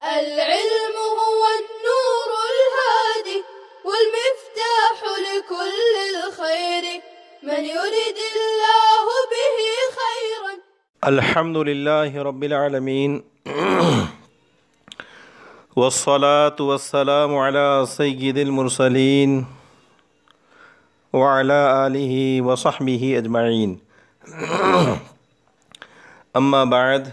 العلم هو النور الهادي والمفتاح لكل الخير من يرد الله به خيرا. الحمد لله رب العالمين والصلاة والسلام على سيد المرسلين وعلى آله وصحبه أجمعين. أما بعد،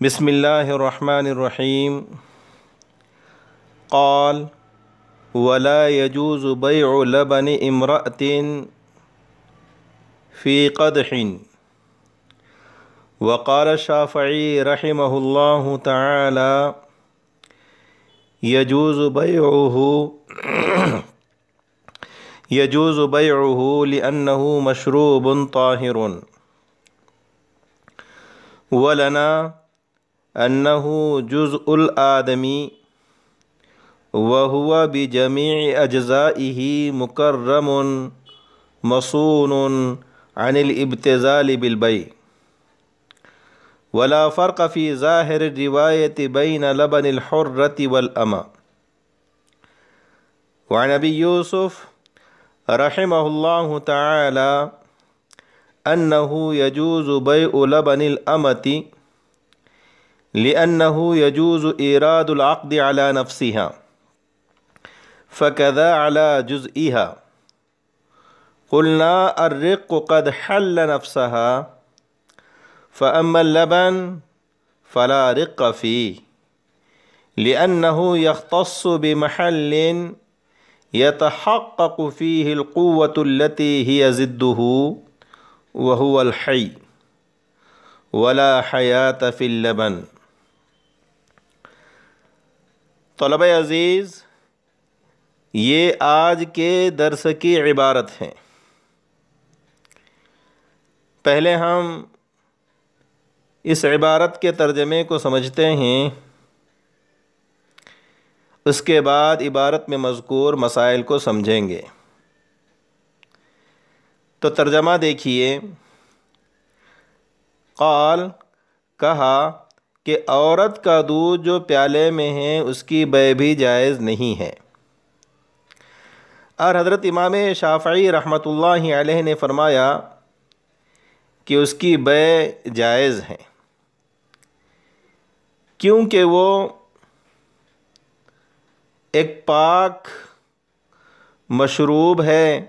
بسم الله الرحمن الرحيم. قال: ولا يجوز بيع لبن امرأة في قدح. وقال الشافعي رحمه الله تعالى: يجوز بيعه لأنه مشروب طاهر. ولنا أنه جزء الآدمي وهو بجميع أجزائه مكرم مصون عن الابتذال بالبيع. ولا فرق في ظاهر الرواية بين لبن الحرة والأمة. وعن أبي يوسف رحمه الله تعالى أنه يجوز بيع لبن الأمة لأنه يجوز إيراد العقد على نفسها فكذا على جزئها. قلنا الرق قد حل نفسها، فأما اللبن فلا رق فيه لأنه يختص بمحل يتحقق فيه القوة التي هي ضده وهو الحي، ولا حياة في اللبن. طلبہ عزیز، یہ آج کے درس کی عبارت ہیں. پہلے ہم اس عبارت کے ترجمے کو سمجھتے ہیں، اس کے بعد عبارت میں مذکور مسائل کو سمجھیں گے. تو ترجمہ دیکھیے. قال، کہا کہ عورت کا دودھ جو پیالے میں ہے اس کی بیع بھی جائز نہیں ہے. اور حضرت امام شافعی رحمۃ اللہ علیہ نے فرمایا کہ اس کی بیع جائز ہے، کیونکہ وہ ایک پاک مشروب ہے،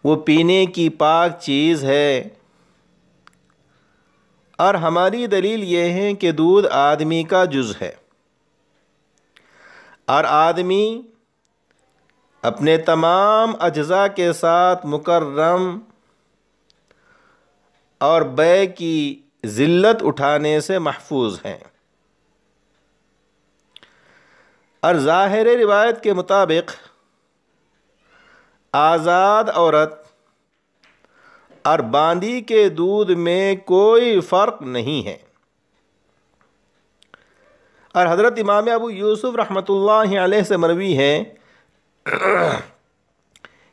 وہ پینے کی پاک چیز ہے. اور ہماری دلیل یہ ہے کہ دودھ آدمی کا جز ہے، اور آدمی اپنے تمام اجزاء کے ساتھ مکرم اور بیع کی ذلت اٹھانے سے محفوظ ہیں. اور ظاہر روایت کے مطابق آزاد عورت اور باندی کے دودھ میں کوئی فرق نہیں ہے. اور حضرت امام ابو یوسف رحمۃ اللہ علیہ سے مروی ہے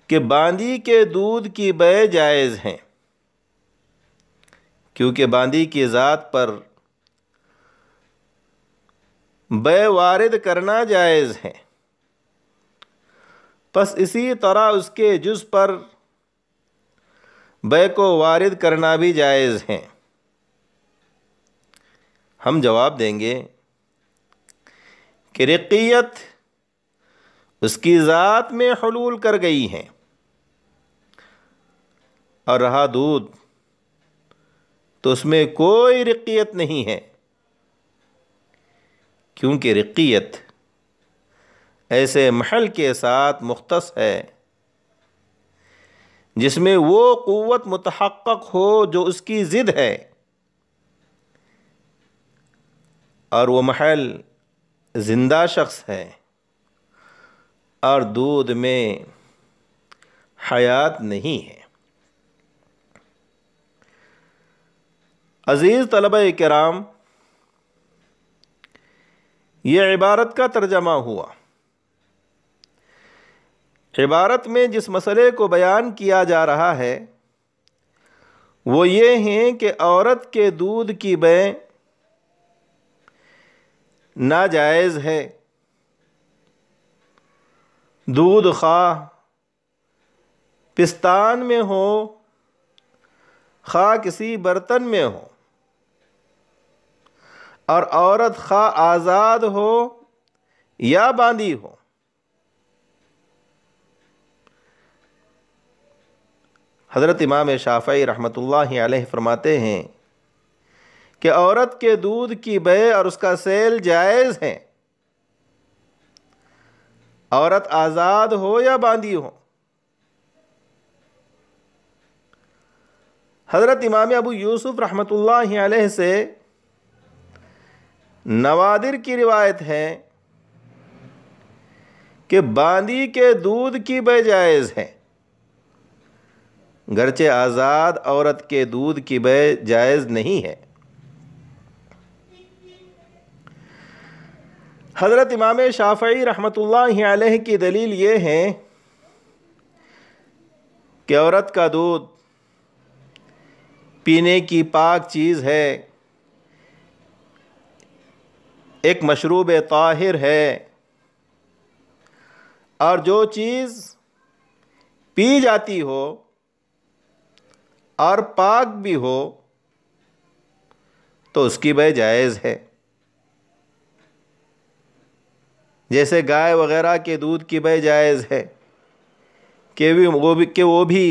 کہ باندی کے دودھ کی بیع جائز ہیں، کیونکہ باندی کی ذات پر بیع وارد کرنا جائز ہے، پس اسی طرح اس کے جز پر بیع کو وارد کرنا بھی جائز ہے. ہم جواب دیں گے کہ رقیت اس کی ذات میں حلول کر گئی ہے، اور رہا دودھ تو اس میں کوئی رقیت نہیں ہے، کیونکہ رقیت ایسے محل کے ساتھ مختص ہے جس میں وہ قوت متحقق ہو جو اس کی ضد ہے، اور وہ محل زندہ شخص ہے، اور دودھ میں حیات نہیں ہے. عزیز طلبہ کرام، یہ عبارت کا ترجمہ ہوا. عبارت میں جس مسئلے کو بیان کیا جا رہا ہے وہ یہ ہیں کہ عورت کے دودھ کی بے ناجائز ہے. دودھ خواہ پستان میں ہو خواہ کسی برتن میں ہو، اور عورت خواہ آزاد ہو یا باندھی ہو. حضرت امام شافعی رحمۃ اللہ علیہ فرماتے ہیں کہ عورت کے دودھ کی بے اور اس کا سیل جائز ہیں، عورت آزاد ہو یا باندھی ہو. حضرت امام ابو یوسف رحمۃ اللہ علیہ سے نوادر کی روایت ہے کہ باندی کے دودھ کی بے جائز ہے، گرچہ آزاد عورت کے دودھ کی بے جائز نہیں ہے. حضرت امام شافعی رحمۃ اللہ علیہ کی دلیل یہ ہے کہ عورت کا دودھ پینے کی پاک چیز ہے، ایک مشروب طاہر ہے، اور جو چیز پی جاتی ہو اور پاک بھی ہو تو اس کی بے جائز ہے. جیسے گائے وغیرہ کے دودھ کی بے جائز ہے کہ وہ بھی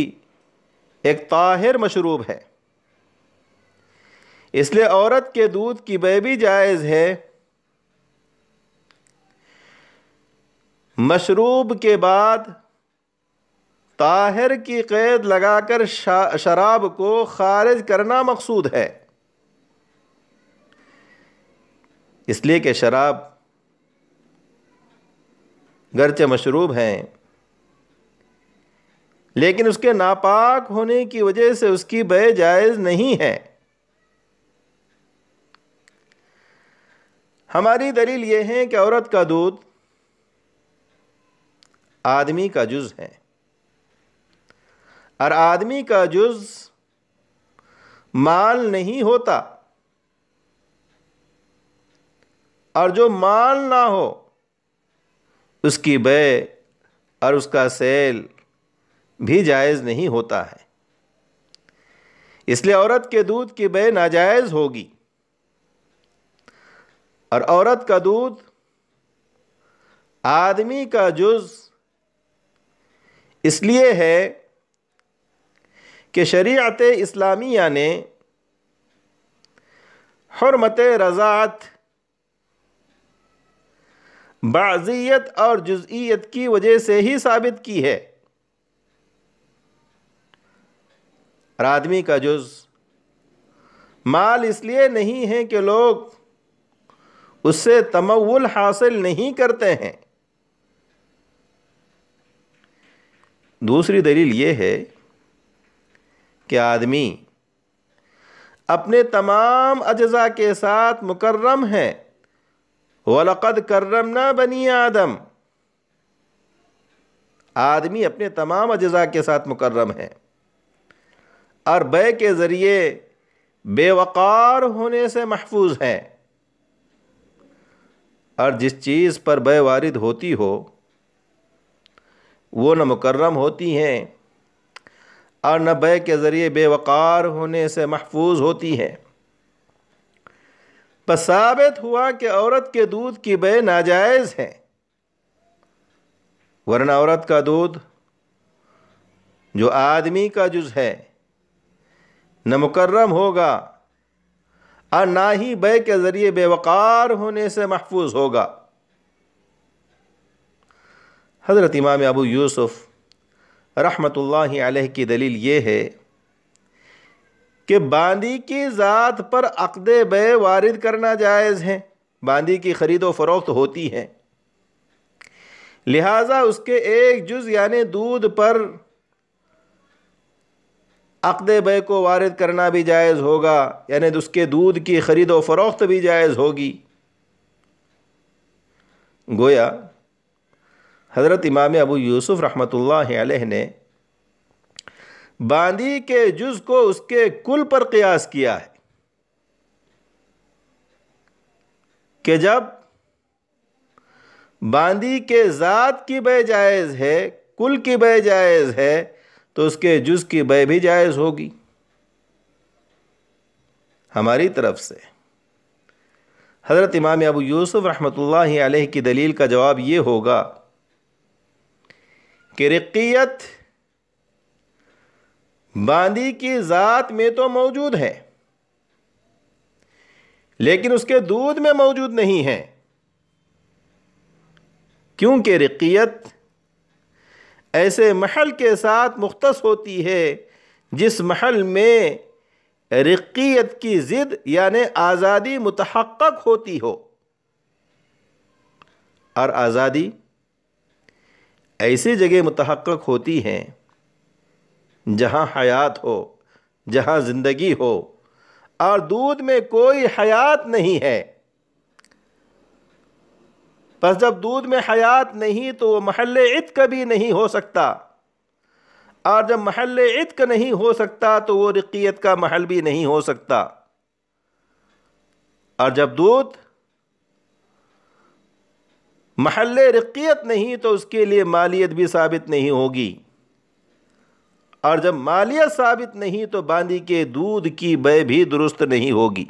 ایک طاہر مشروب ہے، اس لیے عورت کے دودھ کی بے بھی جائز ہے. مشروب کے بعد طاہر کی قید لگا کر شراب کو خارج کرنا مقصود ہے، اس لیے کہ شراب گرچہ مشروب ہیں لیکن اس کے ناپاک ہونے کی وجہ سے اس کی بے جائز نہیں ہے. ہماری دلیل یہ ہے کہ عورت کا دودھ آدمی کا جز ہے، اور آدمی کا جز مال نہیں ہوتا، اور جو مال نہ ہو اس کی بے اور اس کا سیل بھی جائز نہیں ہوتا ہے. اس لیے عورت کے دودھ کی بے ناجائز ہوگی، اور عورت کا دودھ آدمی کا جز اس لیے ہے کہ شریعت اسلامیہ نے حرمت رضاعت بعضیت اور جزئیت کی وجہ سے ہی ثابت کی ہے. اور آدمی کا جز مال اس لیے نہیں ہے کہ لوگ اس سے تمول حاصل نہیں کرتے ہیں. دوسری دلیل یہ ہے کہ آدمی اپنے تمام اجزاء کے ساتھ مکرم ہے. وَلَقَدْ كَرَّمْنَا بَنِي آدم، آدمی اپنے تمام اجزاء کے ساتھ مکرم ہے، اور بے کے ذریعے بے وقار ہونے سے محفوظ ہے. اور جس چیز پر بے وارد ہوتی ہو وہ نہ مکرم ہوتی ہیں اور نہ بے کے ذریعے بے وقار ہونے سے محفوظ ہوتی ہے. بس ثابت ہوا کہ عورت کے دودھ کی بے ناجائز ہے، ورنہ عورت کا دودھ جو آدمی کا جز ہے نہ مکرم ہوگا اور نہ ہی بے کے ذریعے بے وقار ہونے سے محفوظ ہوگا. حضرت امام ابو یوسف رحمۃ اللہ علیہ کی دلیل یہ ہے کہ باندی کی ذات پر عقد بے وارد کرنا جائز ہے. باندی کی خرید و فروخت ہوتی ہے، لہٰذا اس کے ایک جز یعنی دودھ پر عقد بے کو وارد کرنا بھی جائز ہوگا، یعنی اس کے دودھ کی خرید و فروخت بھی جائز ہوگی. گویا حضرت امام ابو یوسف رحمۃ اللہ علیہ نے باندی کے جز کو اس کے کل پر قیاس کیا ہے کہ جب باندی کے ذات کی بے جائز ہے، کل کی بے جائز ہے، تو اس کے جز کی بے بھی جائز ہوگی۔ ہماری طرف سے حضرت امام ابو یوسف رحمۃ اللہ علیہ کی دلیل کا جواب یہ ہوگا کہ رقیت باندی کی ذات میں تو موجود ہے، لیکن اس کے دودھ میں موجود نہیں ہے، کیونکہ رقیت ایسے محل کے ساتھ مختص ہوتی ہے جس محل میں رقیت کی ضد یعنی آزادی متحقق ہوتی ہو، اور آزادی ایسی جگہ متحقق ہوتی ہے جہاں حیات ہو، جہاں زندگی ہو، اور دودھ میں کوئی حیات نہیں ہے۔ پس جب دودھ میں حیات نہیں تو وہ محل عتق بھی نہیں ہو سکتا، اور جب محل عتق نہیں ہو سکتا تو وہ رقیت کا محل بھی نہیں ہو سکتا، اور جب دودھ محل رقیت نہیں تو اس کے لیے مالیت بھی ثابت نہیں ہوگی، اور جب مالیت ثابت نہیں تو باندی کے دودھ کی بے بھی درست نہیں ہوگی۔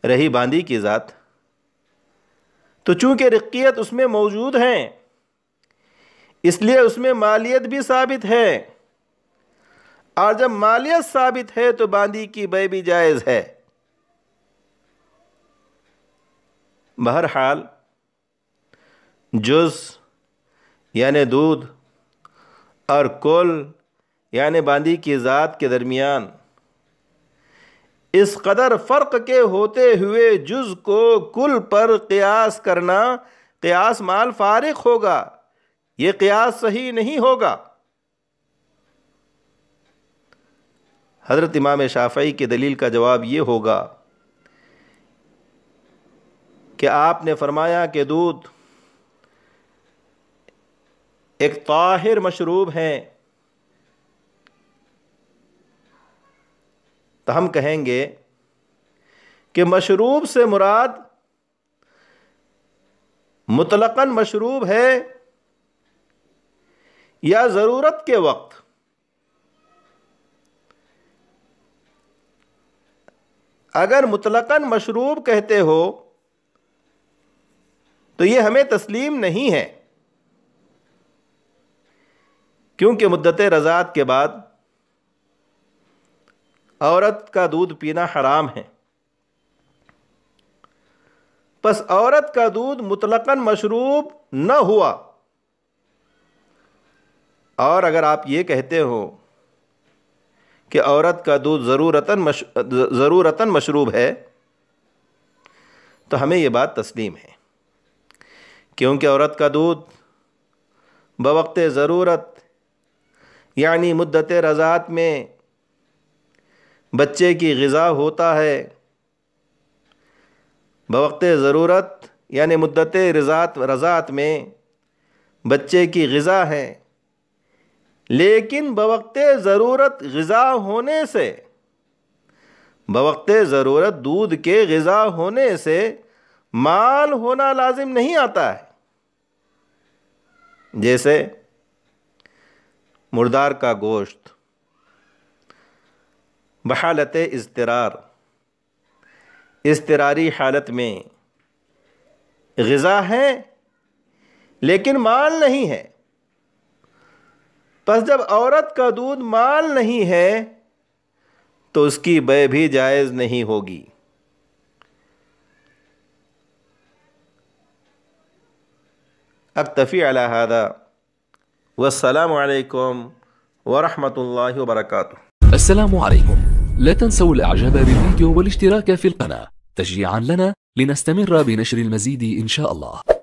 رہی باندی کی ذات، تو چونکہ رقیت اس میں موجود ہے اس لیے اس میں مالیت بھی ثابت ہے، اور جب مالیت ثابت ہے تو باندی کی بے بھی جائز ہے۔ بہرحال جز یعنی دودھ اور کل یعنی باندی کی ذات کے درمیان اس قدر فرق کے ہوتے ہوئے جز کو کل پر قیاس کرنا قیاس مال فارق ہوگا، یہ قیاس صحیح نہیں ہوگا۔ حضرت امام شافعی کی دلیل کا جواب یہ ہوگا کہ آپ نے فرمایا کہ دودھ ایک طاہر مشروب ہے، تو ہم کہیں گے کہ مشروب سے مراد مطلقاً مشروب ہے یا ضرورت کے وقت؟ اگر مطلقاً مشروب کہتے ہو تو یہ ہمیں تسلیم نہیں ہے، کیونکہ مدت رضاعت کے بعد عورت کا دودھ پینا حرام ہے۔ پس عورت کا دودھ مطلقاً مشروب نہ ہوا، اور اگر آپ یہ کہتے ہو کہ عورت کا دودھ ضرورتاً مشروب ہے تو ہمیں یہ بات تسلیم ہے، کیونکہ عورت کا دودھ بوقت ضرورت یعنی مدت رضاعت میں بچے کی غذا ہوتا ہے، بوقت ضرورت یعنی مدت رضاعت میں بچے کی غذا ہے، لیکن بوقت ضرورت غذا ہونے سے، بوقت ضرورت دودھ کے غذا ہونے سے مال ہونا لازم نہیں آتا ہے۔ جیسے مردار کا گوشت بحالت اضطراری حالت میں غذا ہے لیکن مال نہیں ہے، پس جب عورت کا دودھ مال نہیں ہے تو اس کی بے بھی جائز نہیں ہوگی۔ اکتفی علی ھذا والسلام علیکم ورحمۃ اللہ وبرکاتہ۔ السلام عليكم، لا تنسوا الاعجاب بالفيديو والاشتراك في القناة تشجيعا لنا لنستمر بنشر المزيد إن شاء الله.